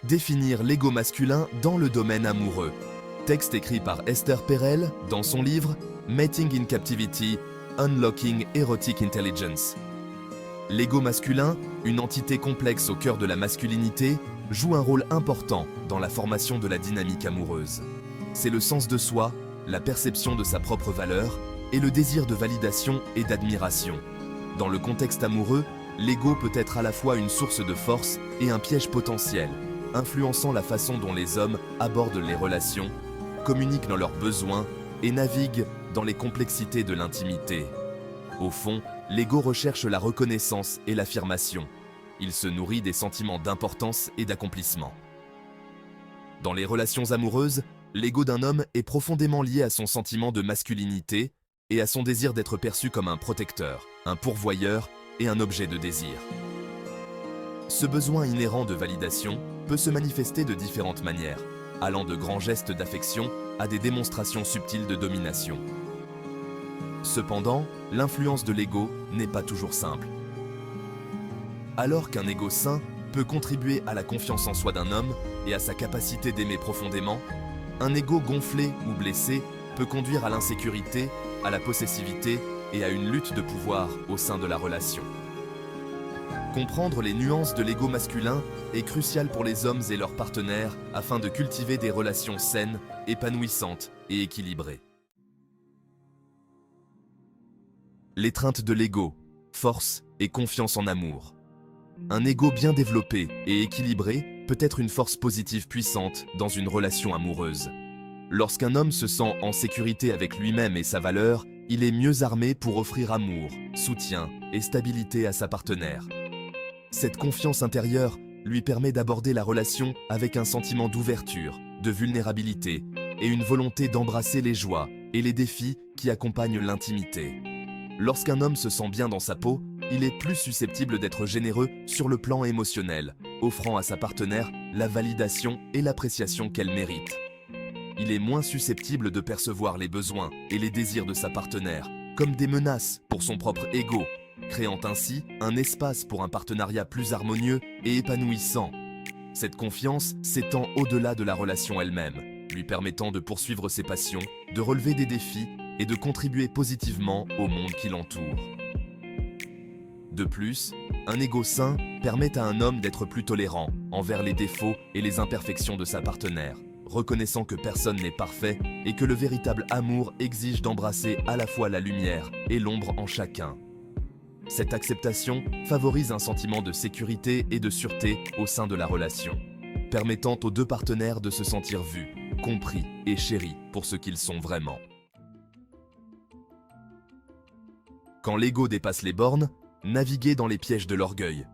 Définir l'ego masculin dans le domaine amoureux. Texte écrit par Esther Perel dans son livre Mating in Captivity, Unlocking Erotic Intelligence. L'ego masculin, une entité complexe au cœur de la masculinité, joue un rôle important dans la formation de la dynamique amoureuse. C'est le sens de soi, la perception de sa propre valeur et le désir de validation et d'admiration. Dans le contexte amoureux, l'ego peut être à la fois une source de force et un piège potentiel, influençant la façon dont les hommes abordent les relations, communiquent dans leurs besoins et naviguent dans les complexités de l'intimité. Au fond, l'ego recherche la reconnaissance et l'affirmation. Il se nourrit des sentiments d'importance et d'accomplissement. Dans les relations amoureuses, l'ego d'un homme est profondément lié à son sentiment de masculinité et à son désir d'être perçu comme un protecteur, un pourvoyeur et un objet de désir. Ce besoin inhérent de validation peut se manifester de différentes manières, allant de grands gestes d'affection à des démonstrations subtiles de domination. Cependant, l'influence de l'ego n'est pas toujours simple. Alors qu'un ego sain peut contribuer à la confiance en soi d'un homme et à sa capacité d'aimer profondément, un ego gonflé ou blessé peut conduire à l'insécurité, à la possessivité et à une lutte de pouvoir au sein de la relation. Comprendre les nuances de l'ego masculin est crucial pour les hommes et leurs partenaires afin de cultiver des relations saines, épanouissantes et équilibrées. L'étreinte de l'ego, force et confiance en amour. Un ego bien développé et équilibré peut être une force positive puissante dans une relation amoureuse. Lorsqu'un homme se sent en sécurité avec lui-même et sa valeur, il est mieux armé pour offrir amour, soutien et stabilité à sa partenaire. Cette confiance intérieure lui permet d'aborder la relation avec un sentiment d'ouverture, de vulnérabilité et une volonté d'embrasser les joies et les défis qui accompagnent l'intimité. Lorsqu'un homme se sent bien dans sa peau, il est plus susceptible d'être généreux sur le plan émotionnel, offrant à sa partenaire la validation et l'appréciation qu'elle mérite. Il est moins susceptible de percevoir les besoins et les désirs de sa partenaire comme des menaces pour son propre ego, créant ainsi un espace pour un partenariat plus harmonieux et épanouissant. Cette confiance s'étend au-delà de la relation elle-même, lui permettant de poursuivre ses passions, de relever des défis et de contribuer positivement au monde qui l'entoure. De plus, un ego sain permet à un homme d'être plus tolérant envers les défauts et les imperfections de sa partenaire, reconnaissant que personne n'est parfait et que le véritable amour exige d'embrasser à la fois la lumière et l'ombre en chacun. Cette acceptation favorise un sentiment de sécurité et de sûreté au sein de la relation, permettant aux deux partenaires de se sentir vus, compris et chéris pour ce qu'ils sont vraiment. Quand l'ego dépasse les bornes, naviguer dans les pièges de l'orgueil.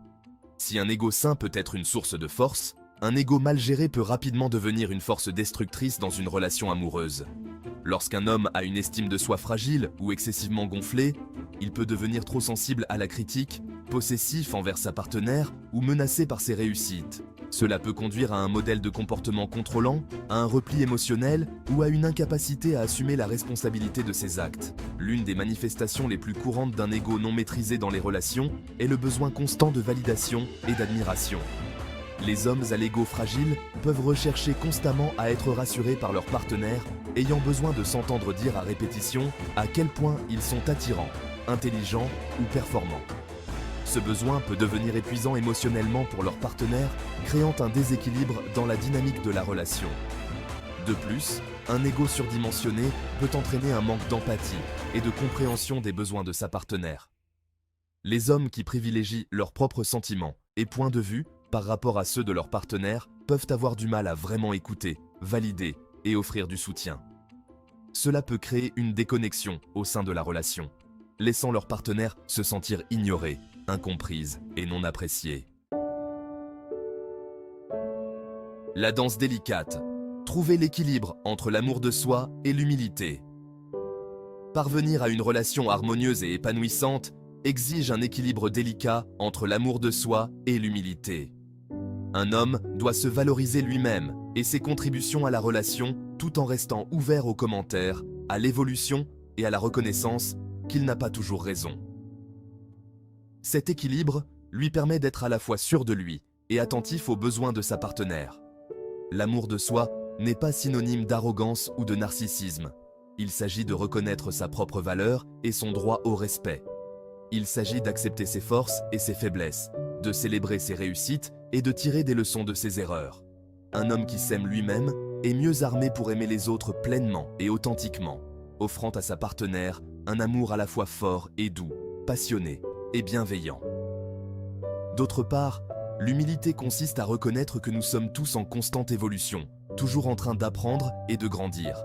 Si un ego sain peut être une source de force, un ego mal géré peut rapidement devenir une force destructrice dans une relation amoureuse. Lorsqu'un homme a une estime de soi fragile ou excessivement gonflée, il peut devenir trop sensible à la critique, possessif envers sa partenaire ou menacé par ses réussites. Cela peut conduire à un modèle de comportement contrôlant, à un repli émotionnel ou à une incapacité à assumer la responsabilité de ses actes. L'une des manifestations les plus courantes d'un ego non maîtrisé dans les relations est le besoin constant de validation et d'admiration. Les hommes à l'ego fragile peuvent rechercher constamment à être rassurés par leur partenaire, ayant besoin de s'entendre dire à répétition à quel point ils sont attirants, intelligents ou performants. Ce besoin peut devenir épuisant émotionnellement pour leur partenaire, créant un déséquilibre dans la dynamique de la relation. De plus, un ego surdimensionné peut entraîner un manque d'empathie et de compréhension des besoins de sa partenaire. Les hommes qui privilégient leurs propres sentiments et points de vue par rapport à ceux de leur partenaire peuvent avoir du mal à vraiment écouter, valider et offrir du soutien. Cela peut créer une déconnexion au sein de la relation, laissant leur partenaire se sentir ignorée, incomprise et non appréciée. La danse délicate. Trouver l'équilibre entre l'amour de soi et l'humilité. Parvenir à une relation harmonieuse et épanouissante exige un équilibre délicat entre l'amour de soi et l'humilité. Un homme doit se valoriser lui-même et ses contributions à la relation tout en restant ouvert aux commentaires, à l'évolution et à la reconnaissance qu'il n'a pas toujours raison. Cet équilibre lui permet d'être à la fois sûr de lui et attentif aux besoins de sa partenaire. L'amour de soi n'est pas synonyme d'arrogance ou de narcissisme. Il s'agit de reconnaître sa propre valeur et son droit au respect. Il s'agit d'accepter ses forces et ses faiblesses, de célébrer ses réussites et de tirer des leçons de ses erreurs. Un homme qui s'aime lui-même est mieux armé pour aimer les autres pleinement et authentiquement, offrant à sa partenaire un amour à la fois fort et doux, passionné et bienveillant. D'autre part, l'humilité consiste à reconnaître que nous sommes tous en constante évolution, toujours en train d'apprendre et de grandir.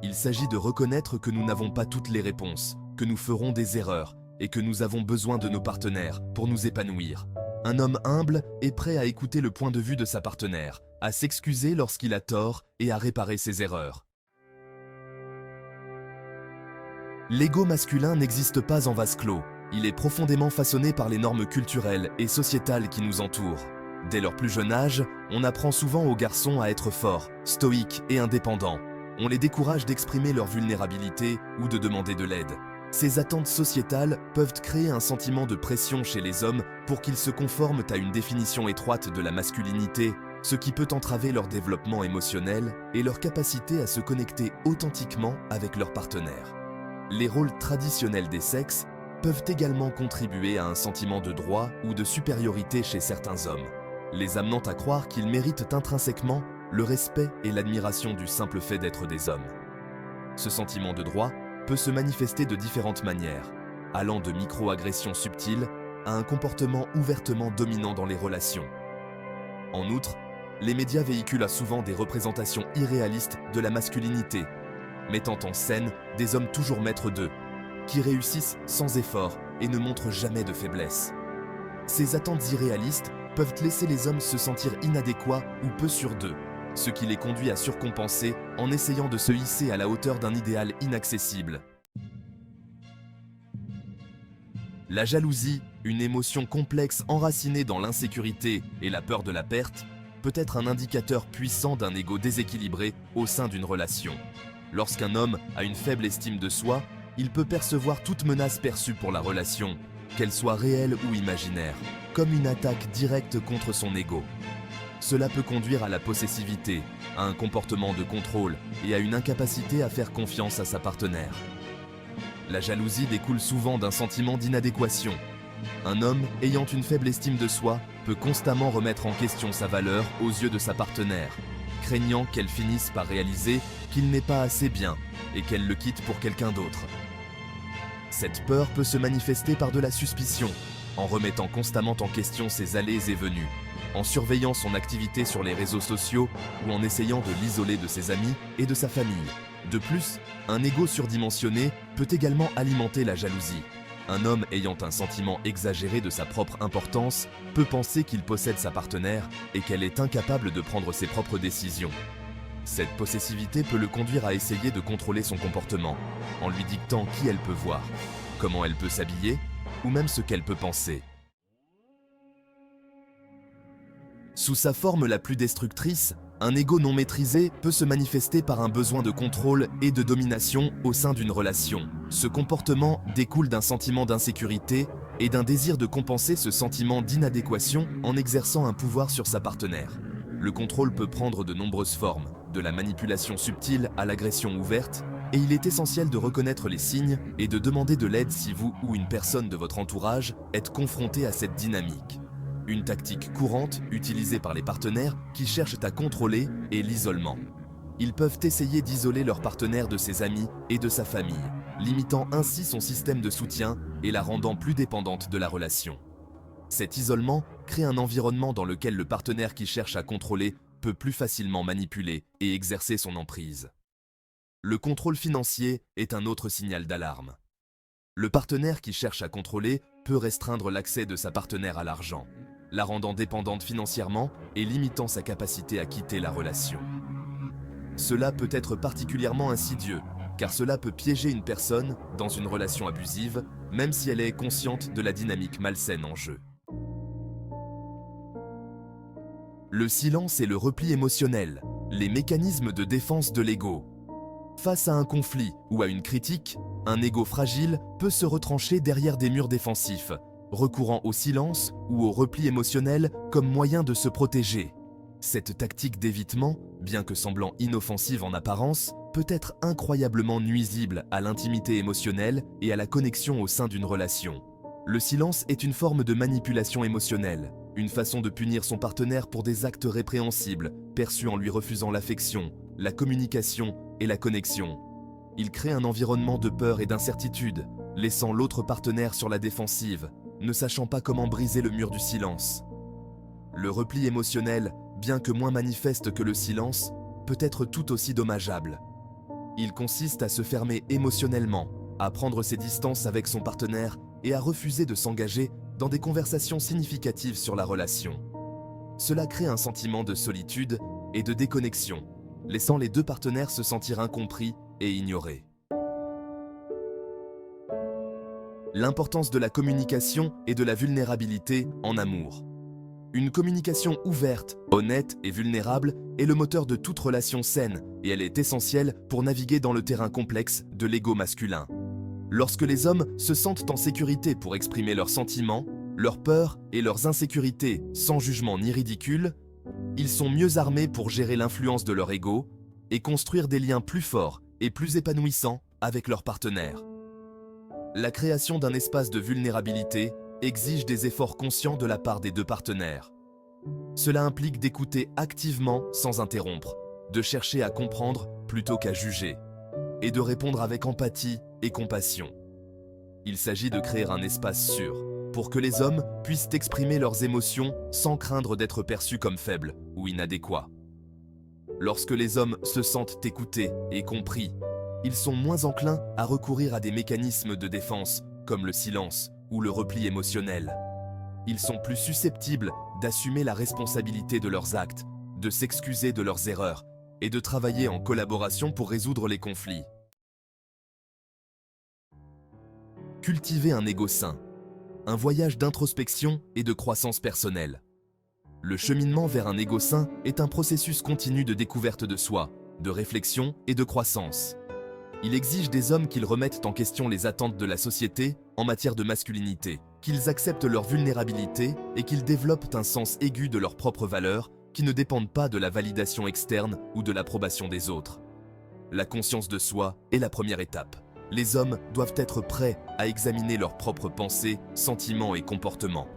Il s'agit de reconnaître que nous n'avons pas toutes les réponses, que nous ferons des erreurs et que nous avons besoin de nos partenaires pour nous épanouir. Un homme humble est prêt à écouter le point de vue de sa partenaire, à s'excuser lorsqu'il a tort et à réparer ses erreurs. L'ego masculin n'existe pas en vase clos. Il est profondément façonné par les normes culturelles et sociétales qui nous entourent. Dès leur plus jeune âge, on apprend souvent aux garçons à être forts, stoïques et indépendants. On les décourage d'exprimer leur vulnérabilité ou de demander de l'aide. Ces attentes sociétales peuvent créer un sentiment de pression chez les hommes pour qu'ils se conforment à une définition étroite de la masculinité, ce qui peut entraver leur développement émotionnel et leur capacité à se connecter authentiquement avec leur partenaire. Les rôles traditionnels des sexes peuvent également contribuer à un sentiment de droit ou de supériorité chez certains hommes, les amenant à croire qu'ils méritent intrinsèquement le respect et l'admiration du simple fait d'être des hommes. Ce sentiment de droit peut se manifester de différentes manières, allant de micro-agressions subtiles à un comportement ouvertement dominant dans les relations. En outre, les médias véhiculent souvent des représentations irréalistes de la masculinité, mettant en scène des hommes toujours maîtres d'eux, qui réussissent sans effort et ne montrent jamais de faiblesse. Ces attentes irréalistes peuvent laisser les hommes se sentir inadéquats ou peu sûrs d'eux, ce qui les conduit à surcompenser en essayant de se hisser à la hauteur d'un idéal inaccessible. La jalousie, une émotion complexe enracinée dans l'insécurité et la peur de la perte, peut être un indicateur puissant d'un ego déséquilibré au sein d'une relation. Lorsqu'un homme a une faible estime de soi, il peut percevoir toute menace perçue pour la relation, qu'elle soit réelle ou imaginaire, comme une attaque directe contre son ego. Cela peut conduire à la possessivité, à un comportement de contrôle et à une incapacité à faire confiance à sa partenaire. La jalousie découle souvent d'un sentiment d'inadéquation. Un homme ayant une faible estime de soi peut constamment remettre en question sa valeur aux yeux de sa partenaire, craignant qu'elle finisse par réaliser qu'il n'est pas assez bien et qu'elle le quitte pour quelqu'un d'autre. Cette peur peut se manifester par de la suspicion, en remettant constamment en question ses allées et venues, en surveillant son activité sur les réseaux sociaux ou en essayant de l'isoler de ses amis et de sa famille. De plus, un ego surdimensionné peut également alimenter la jalousie. Un homme ayant un sentiment exagéré de sa propre importance peut penser qu'il possède sa partenaire et qu'elle est incapable de prendre ses propres décisions. Cette possessivité peut le conduire à essayer de contrôler son comportement, en lui dictant qui elle peut voir, comment elle peut s'habiller, ou même ce qu'elle peut penser. Sous sa forme la plus destructrice, un ego non maîtrisé peut se manifester par un besoin de contrôle et de domination au sein d'une relation. Ce comportement découle d'un sentiment d'insécurité et d'un désir de compenser ce sentiment d'inadéquation en exerçant un pouvoir sur sa partenaire. Le contrôle peut prendre de nombreuses formes, de la manipulation subtile à l'agression ouverte, et il est essentiel de reconnaître les signes et de demander de l'aide si vous ou une personne de votre entourage êtes confronté à cette dynamique. Une tactique courante utilisée par les partenaires qui cherchent à contrôler est l'isolement. Ils peuvent essayer d'isoler leur partenaire de ses amis et de sa famille, limitant ainsi son système de soutien et la rendant plus dépendante de la relation. Cet isolement crée un environnement dans lequel le partenaire qui cherche à contrôler peut plus facilement manipuler et exercer son emprise. Le contrôle financier est un autre signal d'alarme. Le partenaire qui cherche à contrôler peut restreindre l'accès de sa partenaire à l'argent, la rendant dépendante financièrement et limitant sa capacité à quitter la relation. Cela peut être particulièrement insidieux, car cela peut piéger une personne dans une relation abusive, même si elle est consciente de la dynamique malsaine en jeu. Le silence et le repli émotionnel, les mécanismes de défense de l'ego. Face à un conflit ou à une critique, un ego fragile peut se retrancher derrière des murs défensifs, recourant au silence ou au repli émotionnel comme moyen de se protéger. Cette tactique d'évitement, bien que semblant inoffensive en apparence, peut être incroyablement nuisible à l'intimité émotionnelle et à la connexion au sein d'une relation. Le silence est une forme de manipulation émotionnelle, une façon de punir son partenaire pour des actes répréhensibles, perçus en lui refusant l'affection, la communication et la connexion. Il crée un environnement de peur et d'incertitude, laissant l'autre partenaire sur la défensive, ne sachant pas comment briser le mur du silence. Le repli émotionnel, bien que moins manifeste que le silence, peut être tout aussi dommageable. Il consiste à se fermer émotionnellement, à prendre ses distances avec son partenaire et à refuser de s'engager dans des conversations significatives sur la relation. Cela crée un sentiment de solitude et de déconnexion, laissant les deux partenaires se sentir incompris et ignorés. L'importance de la communication et de la vulnérabilité en amour. Une communication ouverte, honnête et vulnérable est le moteur de toute relation saine et elle est essentielle pour naviguer dans le terrain complexe de l'ego masculin. Lorsque les hommes se sentent en sécurité pour exprimer leurs sentiments, leurs peurs et leurs insécurités sans jugement ni ridicule, ils sont mieux armés pour gérer l'influence de leur ego et construire des liens plus forts et plus épanouissants avec leurs partenaires. La création d'un espace de vulnérabilité exige des efforts conscients de la part des deux partenaires. Cela implique d'écouter activement sans interrompre, de chercher à comprendre plutôt qu'à juger, et de répondre avec empathie et compassion. Il s'agit de créer un espace sûr pour que les hommes puissent exprimer leurs émotions sans craindre d'être perçus comme faibles ou inadéquats. Lorsque les hommes se sentent écoutés et compris, ils sont moins enclins à recourir à des mécanismes de défense comme le silence ou le repli émotionnel. Ils sont plus susceptibles d'assumer la responsabilité de leurs actes, de s'excuser de leurs erreurs et de travailler en collaboration pour résoudre les conflits. Cultiver un ego sain. Un voyage d'introspection et de croissance personnelle. Le cheminement vers un ego sain est un processus continu de découverte de soi, de réflexion et de croissance. Il exige des hommes qu'ils remettent en question les attentes de la société en matière de masculinité, qu'ils acceptent leur vulnérabilité et qu'ils développent un sens aigu de leurs propres valeurs qui ne dépendent pas de la validation externe ou de l'approbation des autres. La conscience de soi est la première étape. Les hommes doivent être prêts à examiner leurs propres pensées, sentiments et comportements,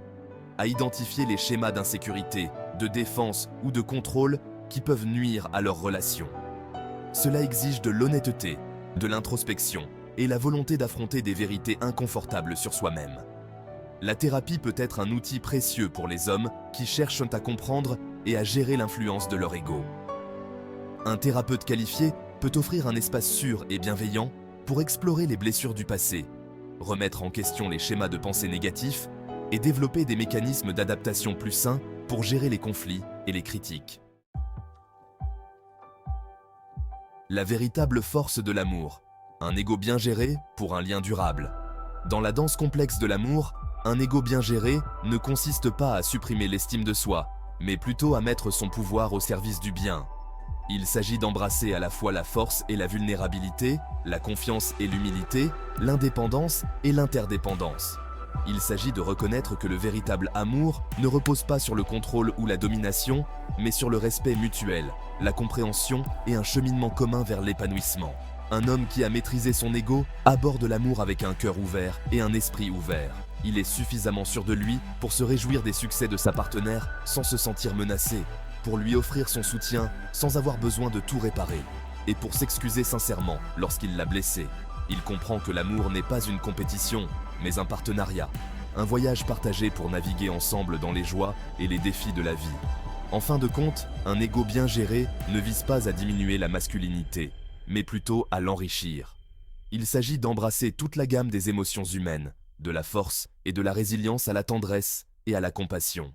à identifier les schémas d'insécurité, de défense ou de contrôle qui peuvent nuire à leurs relations. Cela exige de l'honnêteté, de l'introspection et la volonté d'affronter des vérités inconfortables sur soi-même. La thérapie peut être un outil précieux pour les hommes qui cherchent à comprendre et à gérer l'influence de leur ego. Un thérapeute qualifié peut offrir un espace sûr et bienveillant pour explorer les blessures du passé, remettre en question les schémas de pensée négatifs et développer des mécanismes d'adaptation plus sains pour gérer les conflits et les critiques. La véritable force de l'amour. Un ego bien géré pour un lien durable. Dans la danse complexe de l'amour, un ego bien géré ne consiste pas à supprimer l'estime de soi, mais plutôt à mettre son pouvoir au service du bien. Il s'agit d'embrasser à la fois la force et la vulnérabilité, la confiance et l'humilité, l'indépendance et l'interdépendance. Il s'agit de reconnaître que le véritable amour ne repose pas sur le contrôle ou la domination, mais sur le respect mutuel, la compréhension et un cheminement commun vers l'épanouissement. Un homme qui a maîtrisé son ego aborde l'amour avec un cœur ouvert et un esprit ouvert. Il est suffisamment sûr de lui pour se réjouir des succès de sa partenaire sans se sentir menacé, pour lui offrir son soutien sans avoir besoin de tout réparer, et pour s'excuser sincèrement lorsqu'il l'a blessé. Il comprend que l'amour n'est pas une compétition, mais un partenariat, un voyage partagé pour naviguer ensemble dans les joies et les défis de la vie. En fin de compte, un ego bien géré ne vise pas à diminuer la masculinité, mais plutôt à l'enrichir. Il s'agit d'embrasser toute la gamme des émotions humaines, de la force et de la résilience à la tendresse et à la compassion.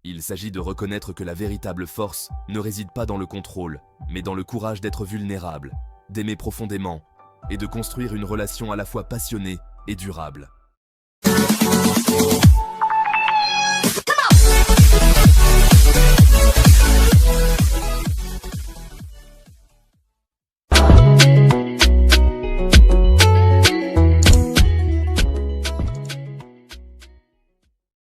Il s'agit de reconnaître que la véritable force ne réside pas dans le contrôle, mais dans le courage d'être vulnérable, d'aimer profondément et de construire une relation à la fois passionnée et durable. Come on.